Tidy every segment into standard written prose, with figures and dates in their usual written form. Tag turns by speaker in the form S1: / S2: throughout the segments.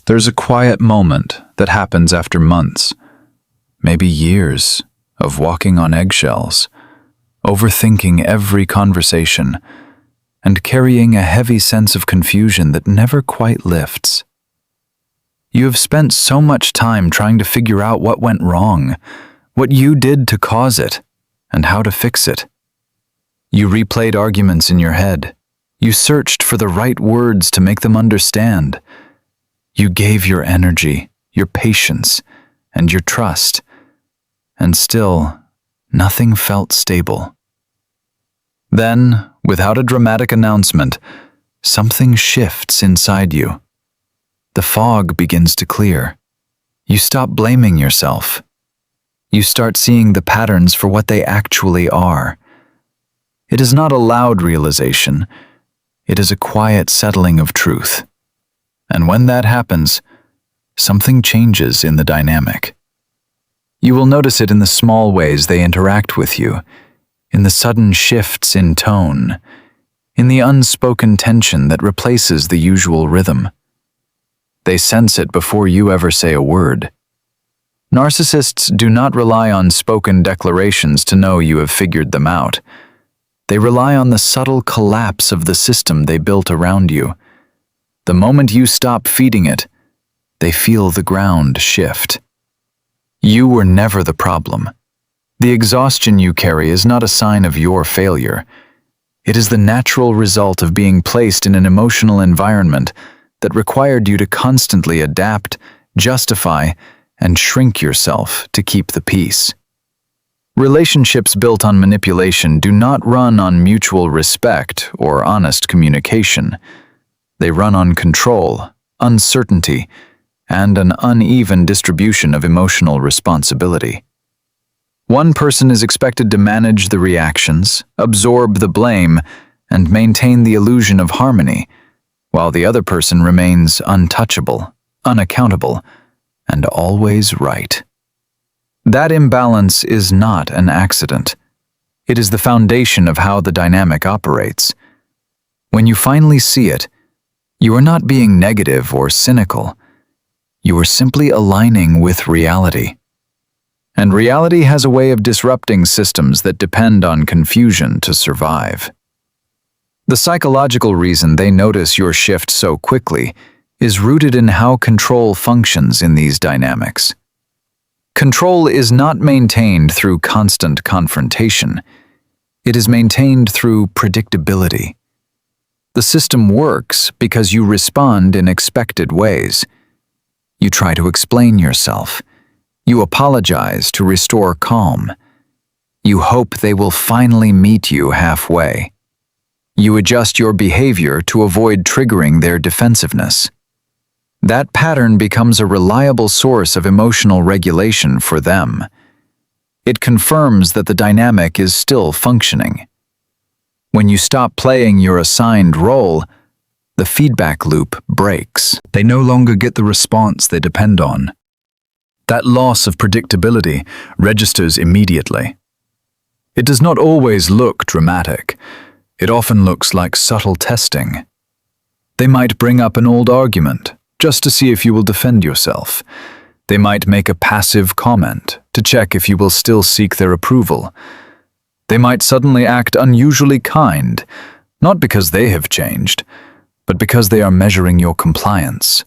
S1: There's a quiet moment that happens after months, maybe years, of walking on eggshells, overthinking every conversation, and carrying a heavy sense of confusion that never quite lifts. You have spent so much time trying to figure out what went wrong, what you did to cause it, and how to fix it. You replayed arguments in your head. You searched for the right words to make them understand. You gave your energy, your patience, and your trust, and still, nothing felt stable. Then, without a dramatic announcement, something shifts inside you. The fog begins to clear. You stop blaming yourself. You start seeing the patterns for what they actually are. It is not a loud realization. It is a quiet settling of truth. And when that happens, something changes in the dynamic. You will notice it in the small ways they interact with you, in the sudden shifts in tone, in the unspoken tension that replaces the usual rhythm. They sense it before you ever say a word. Narcissists do not rely on spoken declarations to know you have figured them out. They rely on the subtle collapse of the system they built around you. The moment you stop feeding it, they feel the ground shift. You were never the problem. The exhaustion you carry is not a sign of your failure. It is the natural result of being placed in an emotional environment that required you to constantly adapt, justify, and shrink yourself to keep the peace. Relationships built on manipulation do not run on mutual respect or honest communication. They run on control, uncertainty, and an uneven distribution of emotional responsibility. One person is expected to manage the reactions, absorb the blame, and maintain the illusion of harmony, while the other person remains untouchable, unaccountable, and always right. That imbalance is not an accident. It is the foundation of how the dynamic operates. When you finally see it, you are not being negative or cynical. You are simply aligning with reality. And reality has a way of disrupting systems that depend on confusion to survive. The psychological reason they notice your shift so quickly is rooted in how control functions in these dynamics. Control is not maintained through constant confrontation. It is maintained through predictability. The system works because you respond in expected ways. You try to explain yourself. You apologize to restore calm. You hope they will finally meet you halfway. You adjust your behavior to avoid triggering their defensiveness. That pattern becomes a reliable source of emotional regulation for them. It confirms that the dynamic is still functioning. When you stop playing your assigned role, the feedback loop breaks. They no longer get the response they depend on. That loss of predictability registers immediately. It does not always look dramatic. It often looks like subtle testing. They might bring up an old argument, just to see if you will defend yourself. They might make a passive comment to check if you will still seek their approval. They might suddenly act unusually kind, not because they have changed, but because they are measuring your compliance.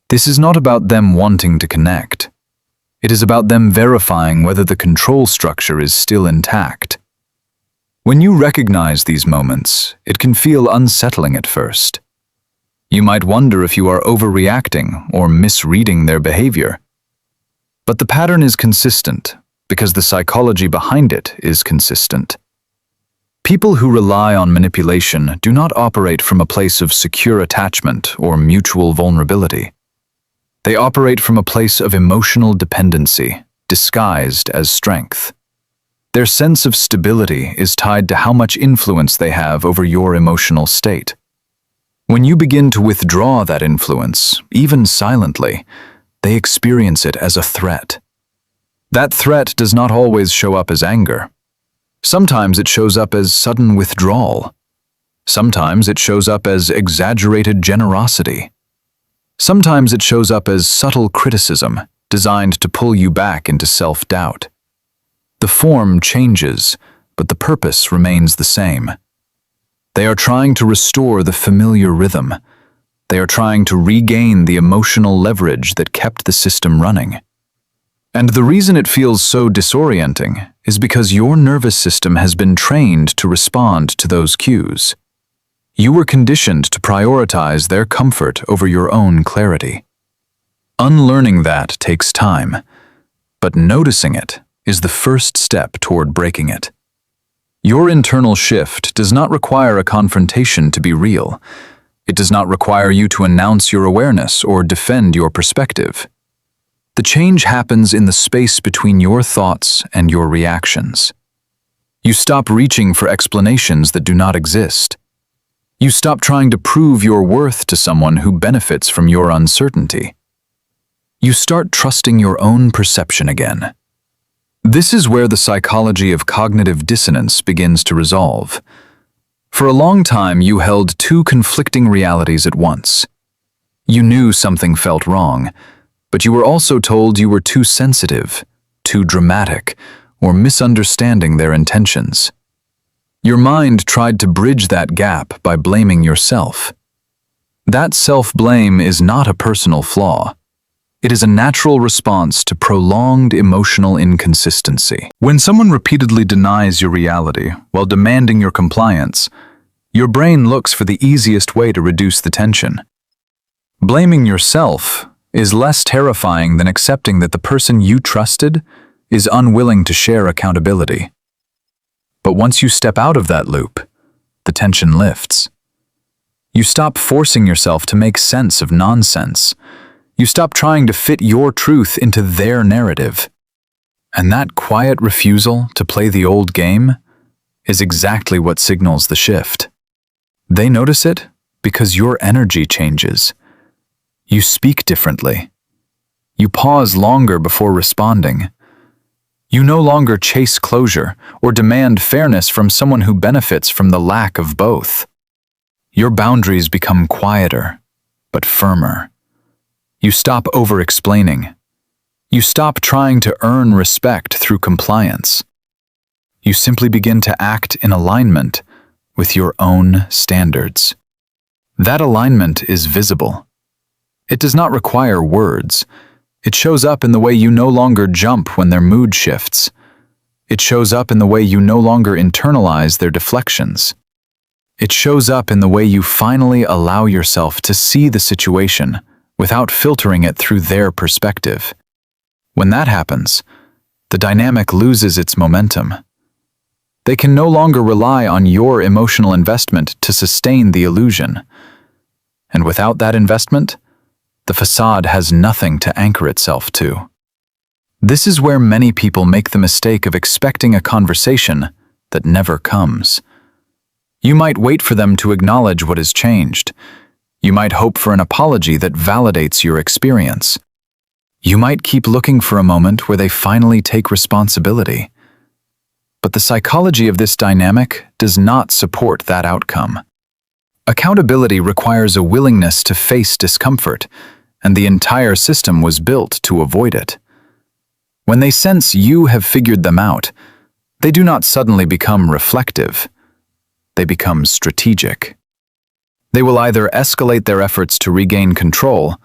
S1: This is not about them wanting to connect. It is about them verifying whether the control structure is still intact. When you recognize these moments, it can feel unsettling at first. You might wonder if you are overreacting or misreading their behavior. But the pattern is consistent because the psychology behind it is consistent. People who rely on manipulation do not operate from a place of secure attachment or mutual vulnerability. They operate from a place of emotional dependency, disguised as strength. Their sense of stability is tied to how much influence they have over your emotional state. When you begin to withdraw that influence, even silently, they experience it as a threat. That threat does not always show up as anger. Sometimes it shows up as sudden withdrawal. Sometimes it shows up as exaggerated generosity. Sometimes it shows up as subtle criticism, designed to pull you back into self-doubt. The form changes, but the purpose remains the same. They are trying to restore the familiar rhythm. They are trying to regain the emotional leverage that kept the system running. And the reason it feels so disorienting is because your nervous system has been trained to respond to those cues. You were conditioned to prioritize their comfort over your own clarity. Unlearning that takes time, but noticing it is the first step toward breaking it. Your internal shift does not require a confrontation to be real. It does not require you to announce your awareness or defend your perspective. The change happens in the space between your thoughts and your reactions. You stop reaching for explanations that do not exist. You stop trying to prove your worth to someone who benefits from your uncertainty. You start trusting your own perception again. This is where the psychology of cognitive dissonance begins to resolve. For a long time, you held two conflicting realities at once. You knew something felt wrong, but you were also told you were too sensitive, too dramatic, or misunderstanding their intentions. Your mind tried to bridge that gap by blaming yourself. That self-blame is not a personal flaw. It is a natural response to prolonged emotional inconsistency. When someone repeatedly denies your reality while demanding your compliance, your brain looks for the easiest way to reduce the tension. Blaming yourself is less terrifying than accepting that the person you trusted is unwilling to share accountability. But once you step out of that loop, the tension lifts. You stop forcing yourself to make sense of nonsense. You stop trying to fit your truth into their narrative. And that quiet refusal to play the old game is exactly what signals the shift. They notice it because your energy changes. You speak differently. You pause longer before responding. You no longer chase closure or demand fairness from someone who benefits from the lack of both. Your boundaries become quieter, but firmer. You stop over-explaining. You stop trying to earn respect through compliance. You simply begin to act in alignment with your own standards. That alignment is visible. It does not require words. It shows up in the way you no longer jump when their mood shifts. It shows up in the way you no longer internalize their deflections. It shows up in the way you finally allow yourself to see the situation without filtering it through their perspective. When that happens, the dynamic loses its momentum. They can no longer rely on your emotional investment to sustain the illusion. And without that investment, the facade has nothing to anchor itself to. This is where many people make the mistake of expecting a conversation that never comes. You might wait for them to acknowledge what has changed. You might hope for an apology that validates your experience. You might keep looking for a moment where they finally take responsibility. But the psychology of this dynamic does not support that outcome. Accountability requires a willingness to face discomfort, and the entire system was built to avoid it. When they sense you have figured them out, they do not suddenly become reflective. They become strategic. They will either escalate their efforts to regain control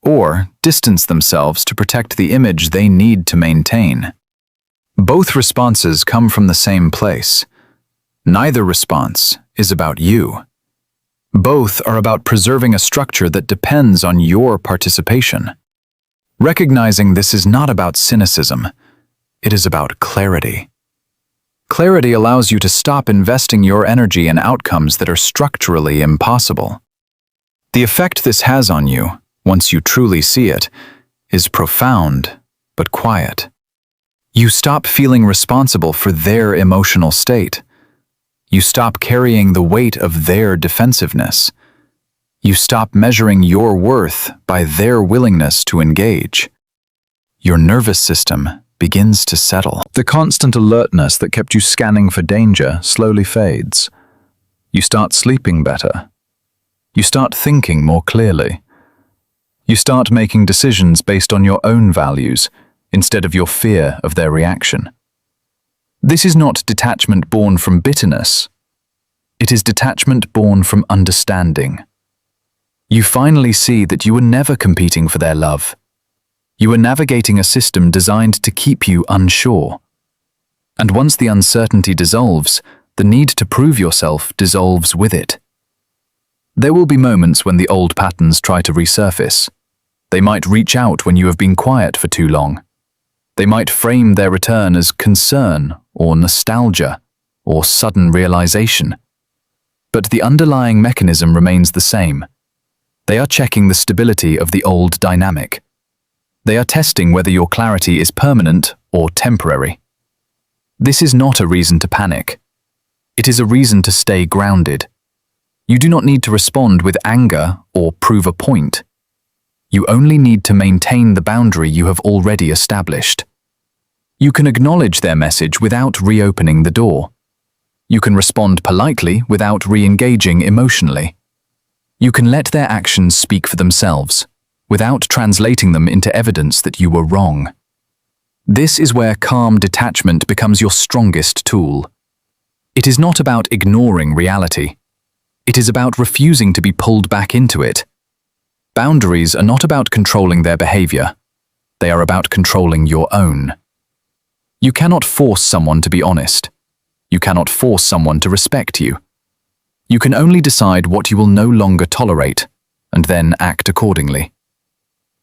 S1: or distance themselves to protect the image they need to maintain. Both responses come from the same place. Neither response is about you. Both are about preserving a structure that depends on your participation. Recognizing this is not about cynicism. It is about clarity. Clarity allows you to stop investing your energy in outcomes that are structurally impossible. The effect this has on you, once you truly see it, is profound but quiet. You stop feeling responsible for their emotional state. You stop carrying the weight of their defensiveness. You stop measuring your worth by their willingness to engage. Your nervous system begins to settle. The constant alertness that kept you scanning for danger slowly fades. You start sleeping better. You start thinking more clearly. You start making decisions based on your own values instead of your fear of their reaction. This is not detachment born from bitterness. It is detachment born from understanding. You finally see that you were never competing for their love. You were navigating a system designed to keep you unsure. And once the uncertainty dissolves, the need to prove yourself dissolves with it. There will be moments when the old patterns try to resurface. They might reach out when you have been quiet for too long. They might frame their return as concern or nostalgia or sudden realization. But the underlying mechanism remains the same. They are checking the stability of the old dynamic. They are testing whether your clarity is permanent or temporary. This is not a reason to panic. It is a reason to stay grounded. You do not need to respond with anger or prove a point. You only need to maintain the boundary you have already established. You can acknowledge their message without reopening the door. You can respond politely without re-engaging emotionally. You can let their actions speak for themselves, without translating them into evidence that you were wrong. This is where calm detachment becomes your strongest tool. It is not about ignoring reality. It is about refusing to be pulled back into it. Boundaries are not about controlling their behavior. They are about controlling your own. You cannot force someone to be honest. You cannot force someone to respect you. You can only decide what you will no longer tolerate, and then act accordingly.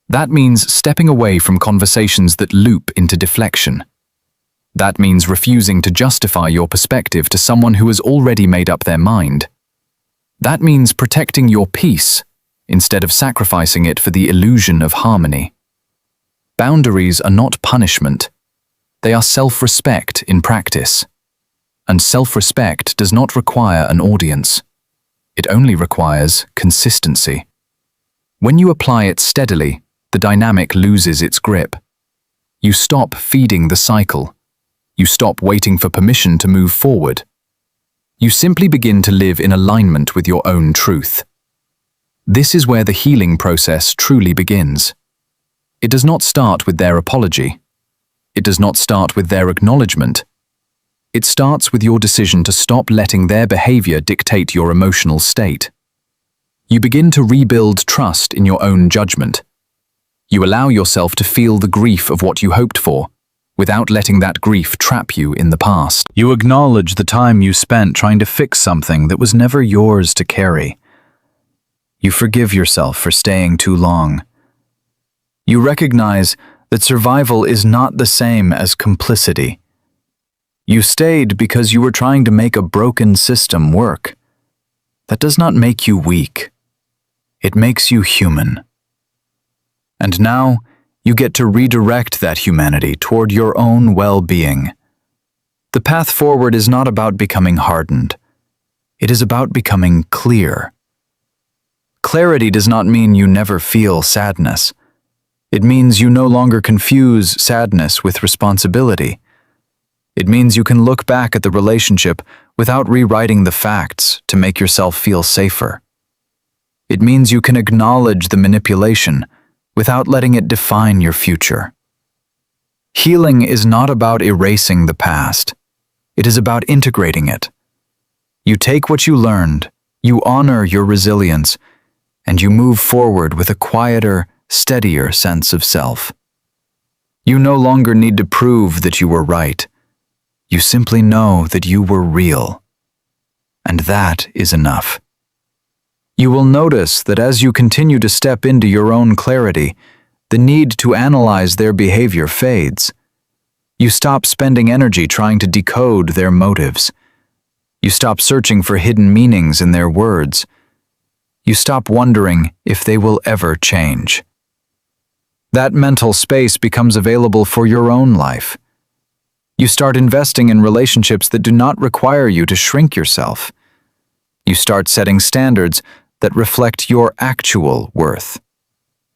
S1: That means stepping away from conversations that loop into deflection. That means refusing to justify your perspective to someone who has already made up their mind. That means protecting your peace instead of sacrificing it for the illusion of harmony. Boundaries are not punishment. They are self-respect in practice. And self-respect does not require an audience. It only requires consistency. When you apply it steadily, the dynamic loses its grip. You stop feeding the cycle. You stop waiting for permission to move forward. You simply begin to live in alignment with your own truth. This is where the healing process truly begins. It does not start with their apology. It does not start with their acknowledgement. It starts with your decision to stop letting their behavior dictate your emotional state. You begin to rebuild trust in your own judgment. You allow yourself to feel the grief of what you hoped for, without letting that grief trap you in the past. You acknowledge the time you spent trying to fix something that was never yours to carry. You forgive yourself for staying too long. You recognize that survival is not the same as complicity. You stayed because you were trying to make a broken system work. That does not make you weak. It makes you human. And now, you get to redirect that humanity toward your own well-being. The path forward is not about becoming hardened. It is about becoming clear. Clarity does not mean you never feel sadness. It means you no longer confuse sadness with responsibility. It means you can look back at the relationship without rewriting the facts to make yourself feel safer. It means you can acknowledge the manipulation without letting it define your future. Healing is not about erasing the past. It is about integrating it. You take what you learned, you honor your resilience, and you move forward with a quieter, steadier sense of self. You no longer need to prove that you were right. You simply know that you were real. And that is enough. You will notice that as you continue to step into your own clarity, the need to analyze their behavior fades. You stop spending energy trying to decode their motives. You stop searching for hidden meanings in their words. You stop wondering if they will ever change. That mental space becomes available for your own life. You start investing in relationships that do not require you to shrink yourself. You start setting standards that reflect your actual worth.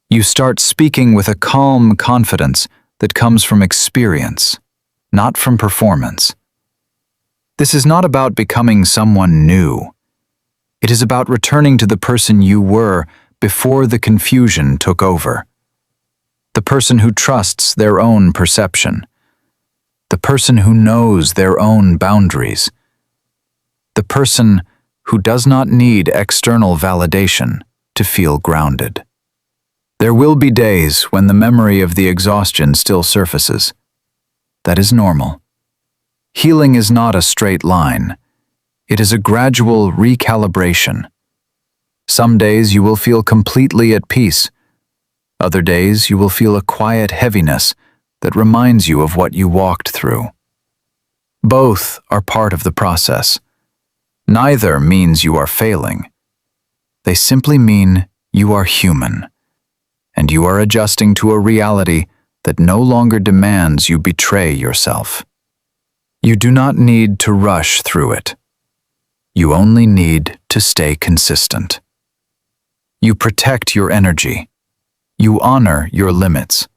S1: You start speaking with a calm confidence that comes from experience, not from performance. This is not about becoming someone new. It is about returning to the person you were before the confusion took over. The person who trusts their own perception. The person who knows their own boundaries. The person who does not need external validation to feel grounded. There will be days when the memory of the exhaustion still surfaces. That is normal. Healing is not a straight line. It is a gradual recalibration. Some days you will feel completely at peace. Other days you will feel a quiet heaviness that reminds you of what you walked through. Both are part of the process. Neither means you are failing. They simply mean you are human, and you are adjusting to a reality that no longer demands you betray yourself. You do not need to rush through it. You only need to stay consistent. You protect your energy. You honor your limits.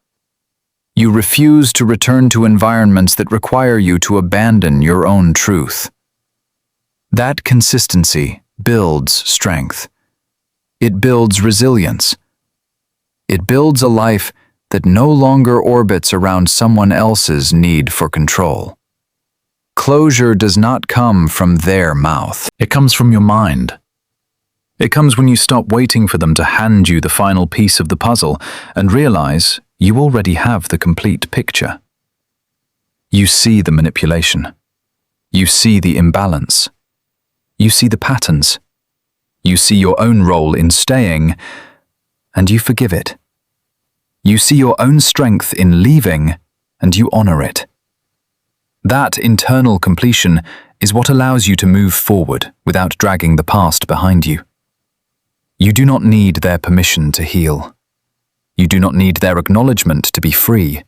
S1: You refuse to return to environments that require you to abandon your own truth. That consistency builds strength. It builds resilience. It builds a life that no longer orbits around someone else's need for control. Closure does not come from their mouth. It comes from your mind. It comes when you stop waiting for them to hand you the final piece of the puzzle and realize you already have the complete picture. You see the manipulation. You see the imbalance. You see the patterns. You see your own role in staying, and you forgive it. You see your own strength in leaving, and you honor it. That internal completion is what allows you to move forward without dragging the past behind you. You do not need their permission to heal. You do not need their acknowledgement to be free.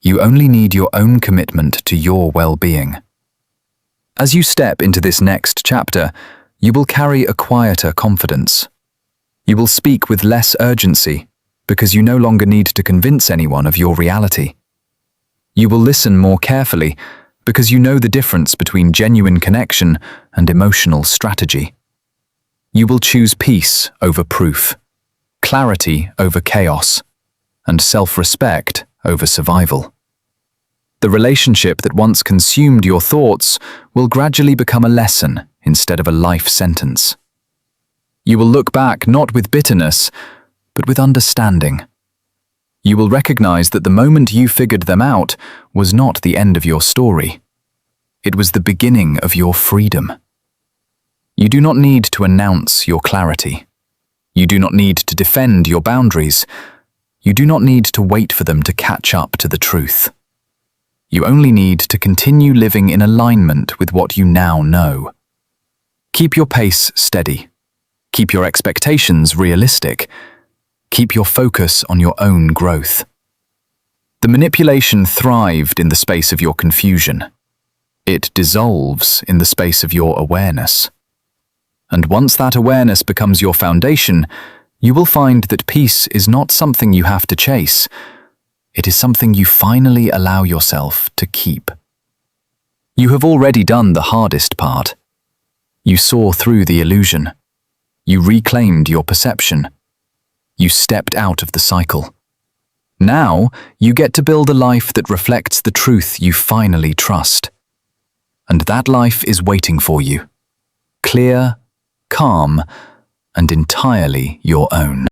S1: You only need your own commitment to your well-being. As you step into this next chapter, you will carry a quieter confidence. You will speak with less urgency because you no longer need to convince anyone of your reality. You will listen more carefully because you know the difference between genuine connection and emotional strategy. You will choose peace over proof, clarity over chaos, and self-respect over survival. The relationship that once consumed your thoughts will gradually become a lesson instead of a life sentence. You will look back not with bitterness, but with understanding. You will recognize that the moment you figured them out was not the end of your story. It was the beginning of your freedom. You do not need to announce your clarity. You do not need to defend your boundaries. You do not need to wait for them to catch up to the truth. You only need to continue living in alignment with what you now know. Keep your pace steady. Keep your expectations realistic. Keep your focus on your own growth. The manipulation thrived in the space of your confusion. It dissolves in the space of your awareness. And once that awareness becomes your foundation, you will find that peace is not something you have to chase. It is something you finally allow yourself to keep. You have already done the hardest part. You saw through the illusion. You reclaimed your perception. You stepped out of the cycle. Now, you get to build a life that reflects the truth you finally trust. And that life is waiting for you. Clear, calm, and entirely your own.